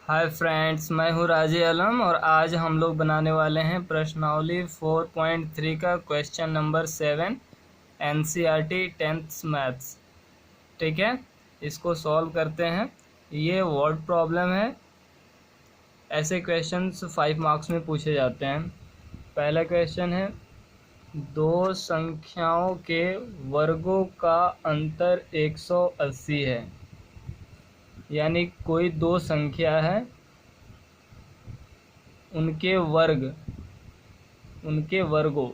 Hi friends, मैं हूँ राजी आलम और आज हम लोग बनाने वाले हैं प्रश्नावली 4.3 का question number 7 NCERT 10th maths. ठीक है, इसको सॉल्व करते हैं। ये वर्ड प्रॉब्लम है। ऐसे क्वेश्चंस 5 मार्क्स में पूछे जाते हैं। पहला क्वेश्चन है, दो संख्याओं के वर्गों का अंतर 180 है। यानी कोई दो संख्या है, उनके वर्गों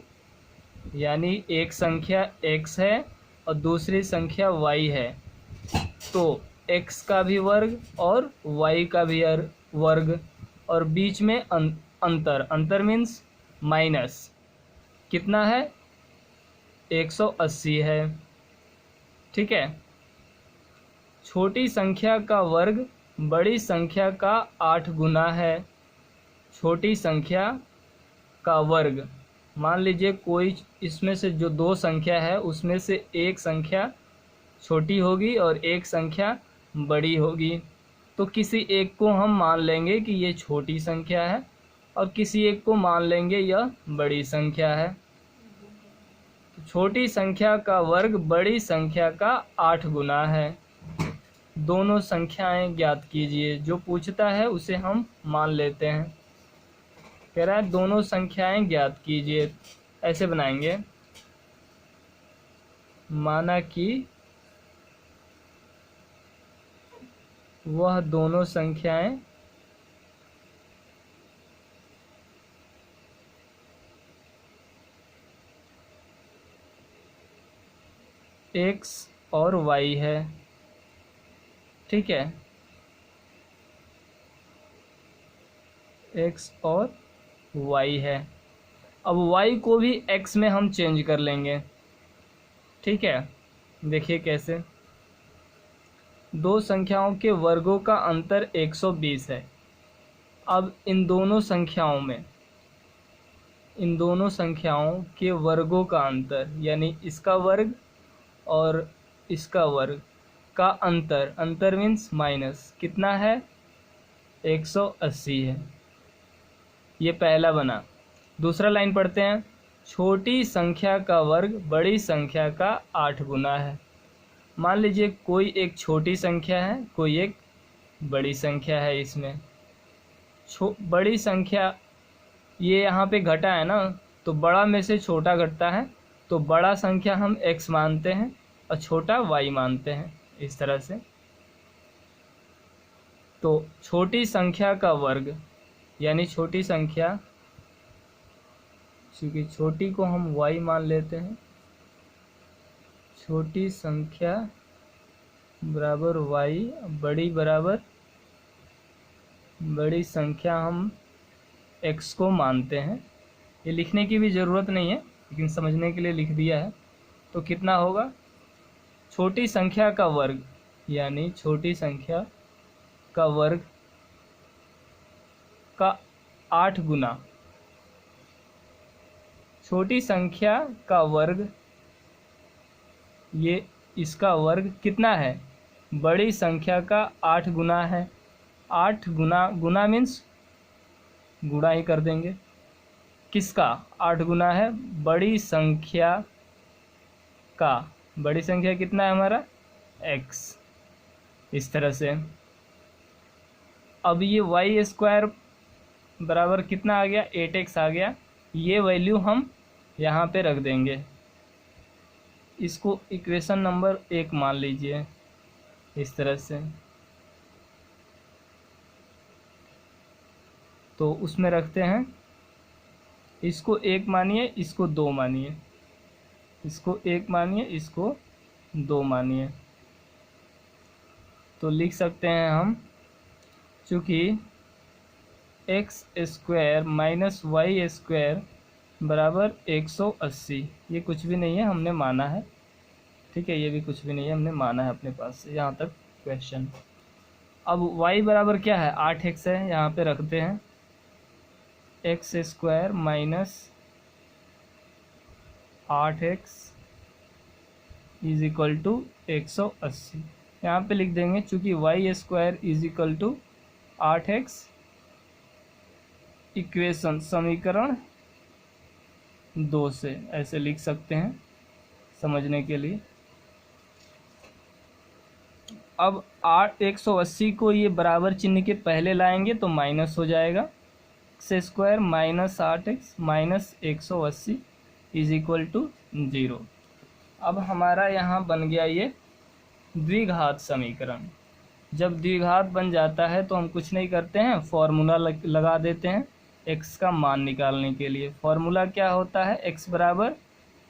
यानी एक संख्या x है और दूसरी संख्या y है, तो x का भी वर्ग और y का भी वर्ग, और बीच में अंतर मीन्स माइनस कितना है, 180 है। ठीक है, छोटी संख्या का वर्ग बड़ी संख्या का 8 गुना है। छोटी संख्या का वर्ग, मान लीजिए कोई इसमें से जो दो संख्या है उसमें से एक संख्या छोटी होगी और एक संख्या बड़ी होगी, तो किसी एक को हम मान लेंगे कि ये छोटी संख्या है और किसी एक को मान लेंगे यह बड़ी संख्या है। तो छोटी संख्या का वर्ग बड़ी संख्या का 8 गुना है। दोनों संख्याएं ज्ञात कीजिए। जो पूछता है उसे हम मान लेते हैं। कह रहा है दोनों संख्याएं ज्ञात कीजिए। ऐसे बनाएंगे, माना कि वह दोनों संख्याएं x और y है। ठीक है, x और y है। अब y को भी x में हम चेंज कर लेंगे। ठीक है, देखिए कैसे। दो संख्याओं के वर्गों का अंतर 120 है। अब इन दोनों संख्याओं के वर्गों का अंतर, यानी इसका वर्ग और इसका वर्ग का अंतर मीन्स माइनस कितना है, 180 है। ये पहला बना। दूसरा लाइन पढ़ते हैं, छोटी संख्या का वर्ग बड़ी संख्या का 8 गुना है। मान लीजिए कोई एक छोटी संख्या है, कोई एक बड़ी संख्या है। इसमें बड़ी संख्या ये यहाँ पे घटा है ना, तो बड़ा में से छोटा घटता है, तो बड़ा संख्या हम x मानते हैं और छोटा y मानते हैं, इस तरह से। तो छोटी संख्या का वर्ग यानी छोटी संख्या, क्योंकि छोटी को हम y मान लेते हैं, छोटी संख्या बराबर y, बड़ी बराबर बड़ी संख्या हम x को मानते हैं। ये लिखने की भी ज़रूरत नहीं है, लेकिन समझने के लिए लिख दिया है। तो कितना होगा, छोटी संख्या का वर्ग यानी छोटी संख्या का वर्ग का 8 गुना, छोटी संख्या का वर्ग, ये इसका वर्ग कितना है, बड़ी संख्या का 8 गुना है। 8 गुना मीन्स गुणा ही कर देंगे। किसका 8 गुना है, बड़ी संख्या का। बड़ी संख्या कितना है हमारा, x। इस तरह से अब ये y स्क्वायर बराबर कितना आ गया, 8x आ गया। ये वैल्यू हम यहाँ पे रख देंगे। इसको इक्वेशन नंबर 1 मान लीजिए, इस तरह से। तो उसमें रखते हैं, इसको 1 मानिए, इसको 2 मानिए, इसको 1 मानिए, इसको 2 मानिए। तो लिख सकते हैं हम, चूँकि x square minus y square बराबर 180, ये कुछ भी नहीं है, हमने माना है। ठीक है, ये भी कुछ भी नहीं है, हमने माना है अपने पास से। यहाँ तक क्वेश्चन। अब y बराबर क्या है, 8x है। यहाँ पे रखते हैं x square minus 8x is equal to 180। यहाँ पे लिख देंगे, चूँकि y square is equal to 8x equation समीकरण 2 से ऐसे लिख सकते हैं समझने के लिए। अब 180 को ये बराबर चिन्ह के पहले लाएंगे तो माइनस हो जाएगा, x square minus 8x minus 180 is equal to 0। अब हमारा यहाँ बन गया ये द्विघात समीकरण। जब द्विघात बन जाता है तो हम कुछ नहीं करते हैं, फॉर्मूला लगा देते हैं x का मान निकालने के लिए। फॉर्मूला क्या होता है, x बराबर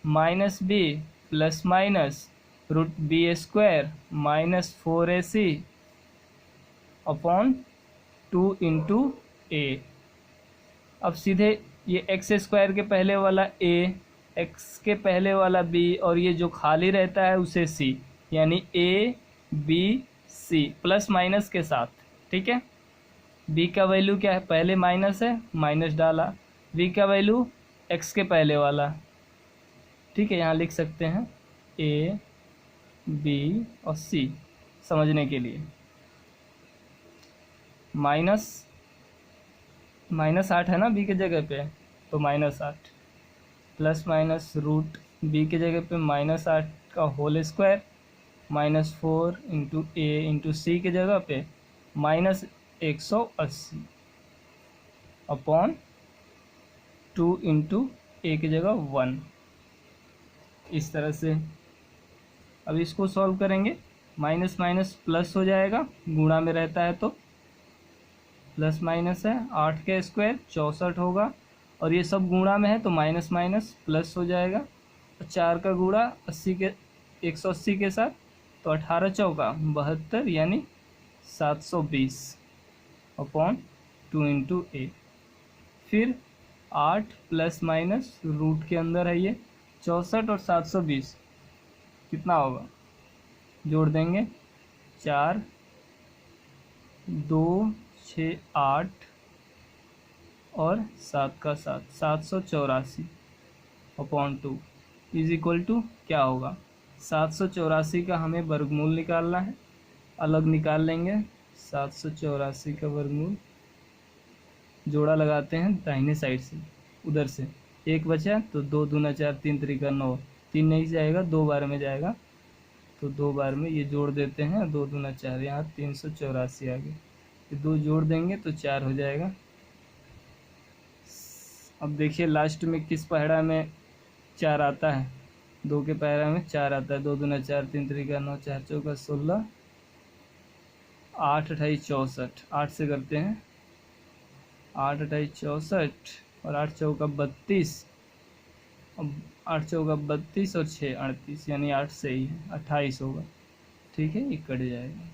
minus B plus minus root B square minus 4ac upon 2 into A. अब सीधे ये एक्स स्क्वायर के पहले वाला a, x के पहले वाला b और ये जो खाली रहता है उसे c, यानी a b c plus minus के साथ। ठीक है, b का वैल्यू क्या है, पहले माइनस है माइनस डाला, b का वैल्यू x के पहले वाला। ठीक है, यहाँ लिख सकते हैं a b और c समझने के लिए। माइनस 8 है ना b के जगह पे, तो -8 प्लस माइनस रूट b के जगह पे -8 का होल स्क्वायर -4 इंटू ए इंटू सी के जगह पे -180 अपॉन 2 इंटू ए की जगह 1। इस तरह से अब इसको सॉल्व करेंगे, माइनस माइनस प्लस हो जाएगा, गुणा में रहता है तो प्लस माइनस है, 8 का स्क्वायर 64 होगा, और ये सब गुणा में है तो माइनस माइनस प्लस हो जाएगा। 4 का गुणा 180 के साथ, तो 18 चौका 72 यानी 720 अपॉन 2 इंटू ए। फिर 8 प्लस माइनस रूट के अंदर है ये 64 और 720 कितना होगा, जोड़ देंगे 4 2 6 8 और 7 का 7 784 अपॉन 2 इज इक्वल टू क्या होगा, 784 का हमें वर्गमूल निकालना है, अलग निकाल लेंगे 784 का वर्गमूल। जोड़ा लगाते हैं दाहिने साइड से, उधर से 1 बचा तो 2 दूना 4 3 त्रिका 9, 3 नहीं जाएगा 2 बार में जाएगा, तो 2 बार में ये जोड़ देते हैं, 2 दूना 4, यहाँ 384 आ गए, ये 2 जोड़ देंगे तो 4 हो जाएगा। अब देखिए लास्ट में किस पहाड़ा में 4 आता है, 2 के पहाड़ा में 4 आता है, 2 दूना 4 3 त्रिका 9 4 चौका 16 8 28 64, 8 से करते हैं 8 28 64 और 8 चौका 32, अब 8 चौका 32 और 6 38, यानी 8 सही है, 28 होगा। ठीक है, ये कट जाएगा,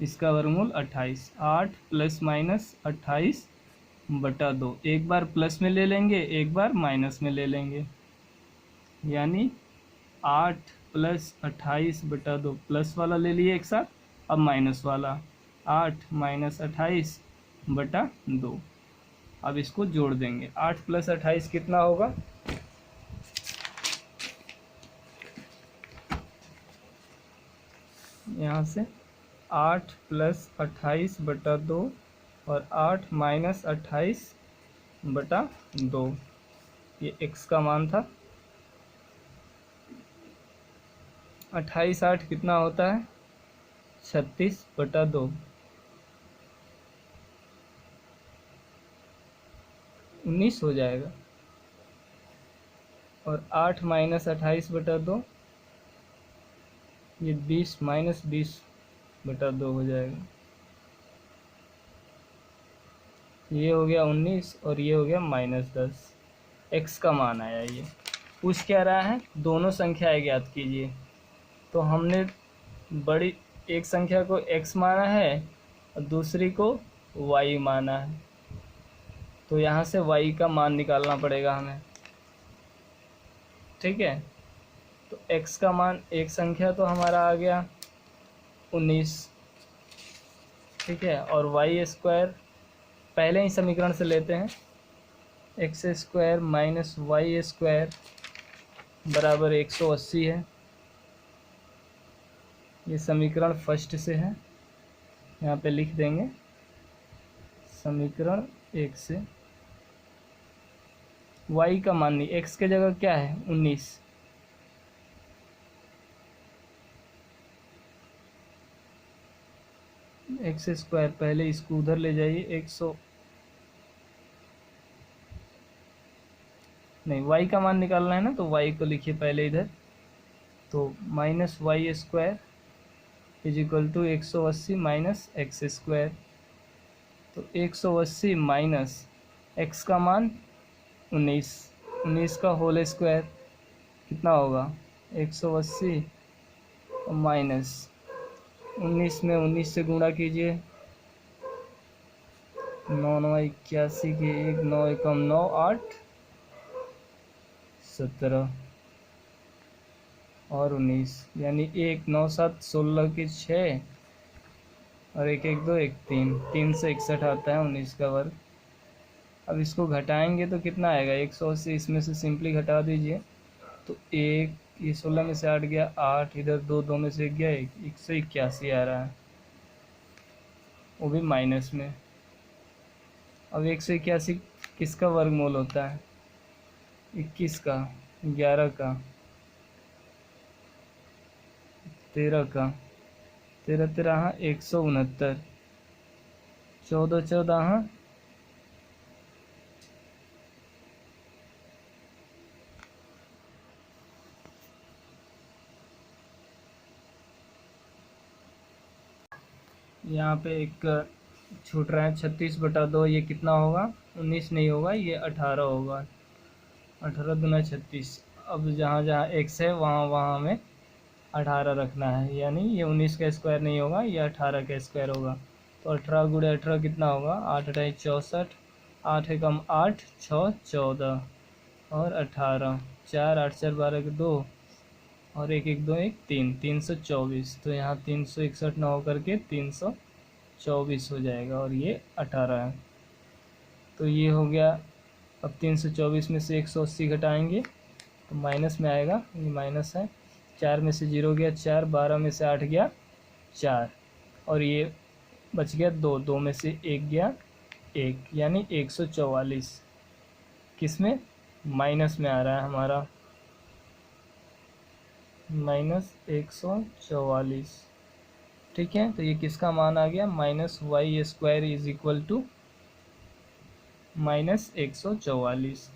इसका वर्गमूल 28। 8 प्लस माइनस 28 बटा 2, एक बार प्लस में ले लेंगे एक बार माइनस में ले लेंगे, यानी 8 प्लस 28 बटा 2, प्लस वाला ले लिए एक साथ, अब माइनस वाला 8 माइनस 28 बटा 2। अब इसको जोड़ देंगे, 8 प्लस 28 कितना होगा, यहाँ से 8 प्लस 28 बटा 2 और 8 माइनस 28 बटा 2, ये x का मान था। 28 8 कितना होता है, 36 बटा 2, 19 हो जाएगा, और 8 माइनस 28 बटा 2, ये 20 माइनस 20 बटा 2 हो जाएगा, ये हो गया 19 और ये हो गया -10। x का मान आया। ये पूछ क्या रहा है, दोनों संख्याएं ज्ञात कीजिए। तो हमने बड़ी एक संख्या को x माना है और दूसरी को y माना है, तो यहाँ से y का मान निकालना पड़ेगा हमें। ठीक है, तो x का मान, एक संख्या तो हमारा आ गया 19, ठीक है, और y स्क्वायर पहले ही समीकरण से लेते हैं, x square minus y square बराबर 180 है, ये समीकरण फर्स्ट से है, यहाँ पे लिख देंगे समीकरण 1 से y का मान नहीं, x के जगह क्या है 19, एक्स स्क्वायर, पहले इसको उधर ले जाइए, 100 नहीं, y का मान निकालना है ना, तो y को लिखिए पहले इधर, तो minus y square is equal to 180 minus x square. तो 180 माइनस एक्स का मान 19, 19 का होल स्क्वायर कितना होगा 180 माइनस 19 में 19 से गुणा कीजिए, 9 9 81 के 1 9 एकम 9 8 17 और 19, यानी 1 9 7 16 के 6 और 1 1 2 1 3, 361 आता है 19 का वर्ग। अब इसको घटाएंगे तो कितना आएगा 180, इसमें से सिंपली घटा दीजिए, तो 1 ये 16 में से 8 गया 8, इधर 2 2 में से 1 गया 181 आ रहा है, वो भी माइनस में। अब 181 किसका वर्गमूल होता है 21 का, 11 का, 13 का, 13 13 169, 14 14 यहाँ पे एक छूट रहा है 36/2, ये कितना होगा 19 नहीं होगा, ये 18 होगा, 18 दूना 36। अब जहाँ जहाँ x है वहाँ वहाँ हमें 18 रखना है, यानी ये 19 का स्क्वायर नहीं होगा, ये 18 का स्क्वायर होगा। तो 18 गुणे 18 कितना होगा 8 8 64, 8 एकम 8 6 14 और 18, 4 8 4 12 के 2 और 1 1 2 1 3, 324। तो यहाँ 361 ना होकर के 324 हो जाएगा और ये 18 है। तो ये हो गया। अब 324 में से 180 घटाएंगे तो माइनस में आएगा, ये माइनस है, 4 में से 0 गया 4, 12 में से 8 गया 4 और ये बच गया 2, 2 में से 1 गया 1, यानी 144 किस में माइनस में आ रहा है हमारा, -144। ठीक है, तो ये किसका मान आ गया -y² इज इक्वल टू -144।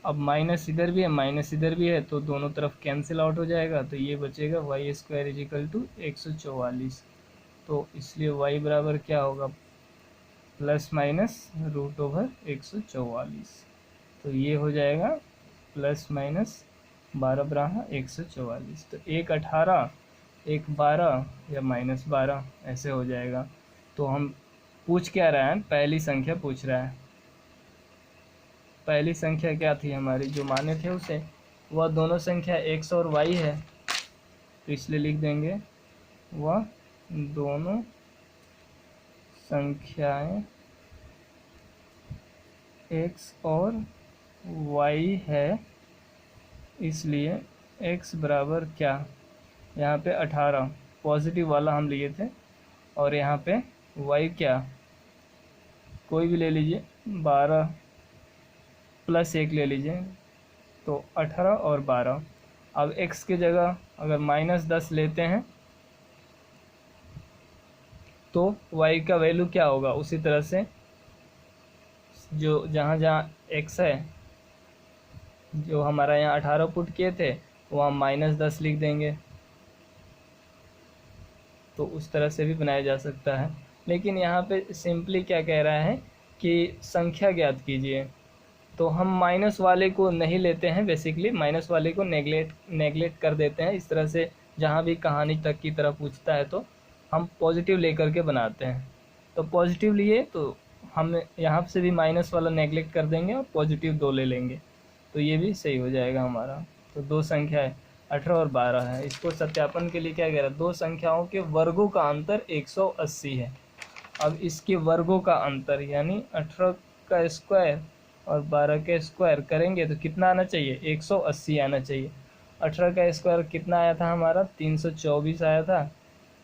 अब माइनस इधर भी है माइनस इधर भी है, तो दोनों तरफ कैंसिल आउट हो जाएगा, तो ये बचेगा y² इज इक्वल टू 144। तो इसलिए y बराबर क्या होगा ±√144। तो ये हो जाएगा ±12 144। तो 1 18 1 12 या -12 ऐसे हो जाएगा। तो हम पूछ क्या रहा है, पहली संख्या पूछ रहा है। पहली संख्या क्या थी हमारी, जो माने थे उसे, वह दोनों संख्या x और y है, तो इसलिए लिख देंगे वह दोनों संख्याएं x और y है, इसलिए x बराबर क्या, यहाँ पे 18 पॉजिटिव वाला हम लिए थे और यहाँ पे y क्या कोई भी ले लीजिए, 12 + 1 ले लीजिए, तो 18 और 12। अब x के जगह अगर -10 लेते हैं तो y का वैल्यू क्या होगा, उसी तरह से जो जहाँ जहाँ x है, जो हमारा यहाँ 18 पुट किए थे वहाँ -10 लिख देंगे, तो उस तरह से भी बनाया जा सकता है। लेकिन यहाँ पे सिंपली क्या कह रहा है कि संख्या ज्ञात कीजिए, तो हम माइनस वाले को नहीं लेते हैं, बेसिकली माइनस वाले को नेगलेक्ट कर देते हैं। इस तरह से जहाँ भी कहानी तक की तरह पूछता है तो हम पॉजिटिव लेकर के बनाते हैं। तो पॉजिटिव लिए तो हम यहाँ से भी माइनस वाला नेगलेक्ट कर देंगे और पॉजिटिव 2 ले लेंगे, तो ये भी सही हो जाएगा हमारा। तो दो संख्या है 18 और 12 है। इसको सत्यापन के लिए क्या कह रहा है, दो संख्याओं के वर्गों का अंतर 180 है। अब इसके वर्गों का अंतर यानी 18 का स्क्वायर और 12 का स्क्वायर करेंगे तो कितना आना चाहिए 180 आना चाहिए। 18 का स्क्वायर कितना आया था हमारा 324 आया था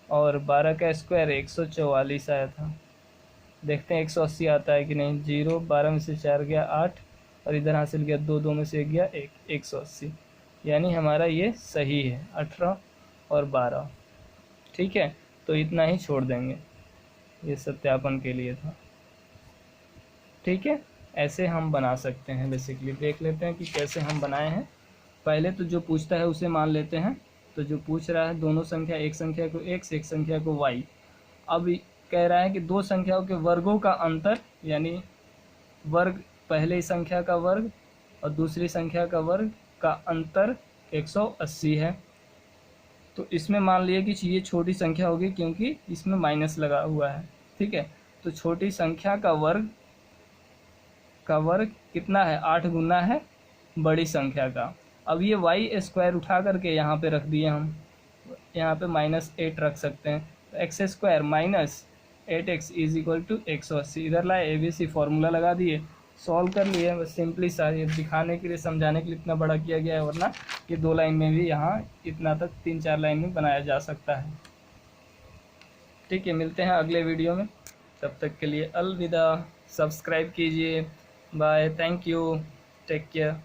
और 12 का स्क्वायर 144 आया था। देखते हैं 180 आता है कि नहीं। 0, 12 में से 4 गया 8, और इधर हासिल किया 2, 2 में से 1 गया 1, 180। यानी हमारा ये सही है, 18 और 12। ठीक है, तो इतना ही छोड़ देंगे, ये सत्यापन के लिए था। ठीक है, ऐसे हम बना सकते हैं। बेसिकली देख लेते हैं कि कैसे हम बनाए हैं। पहले तो जो पूछता है उसे मान लेते हैं। तो जो पूछ रहा है दोनों संख्या, एक संख्या को x, एक संख्या को y। अब कह रहा है कि दो संख्याओं के वर्गों का अंतर, यानी वर्ग, पहले संख्या का वर्ग और दूसरी संख्या का वर्ग का अंतर 180 है। तो इसमें मान लिया कि ये छोटी संख्या होगी क्योंकि इसमें माइनस लगा हुआ है। ठीक है, तो छोटी संख्या का वर्ग कितना है, 8 गुना है बड़ी संख्या का। अब ये वाई स्क्वायर उठा करके यहाँ पे रख दिए हम, यहाँ पे -8 रख सकते हैं। तो x square minus 8x is equal to 180। इधर लाए ABC फॉर्मूला लगा दिए, सॉल्व कर लिए। बस सिंपली सा ये दिखाने के लिए, समझाने के लिए इतना बड़ा किया गया है, वरना ये 2 लाइन में भी यहाँ इतना तक 3-4 लाइन में बनाया जा सकता है। ठीक है, मिलते हैं अगले वीडियो में, तब तक के लिए अलविदा। सब्सक्राइब कीजिए। Bye, thank you, take care.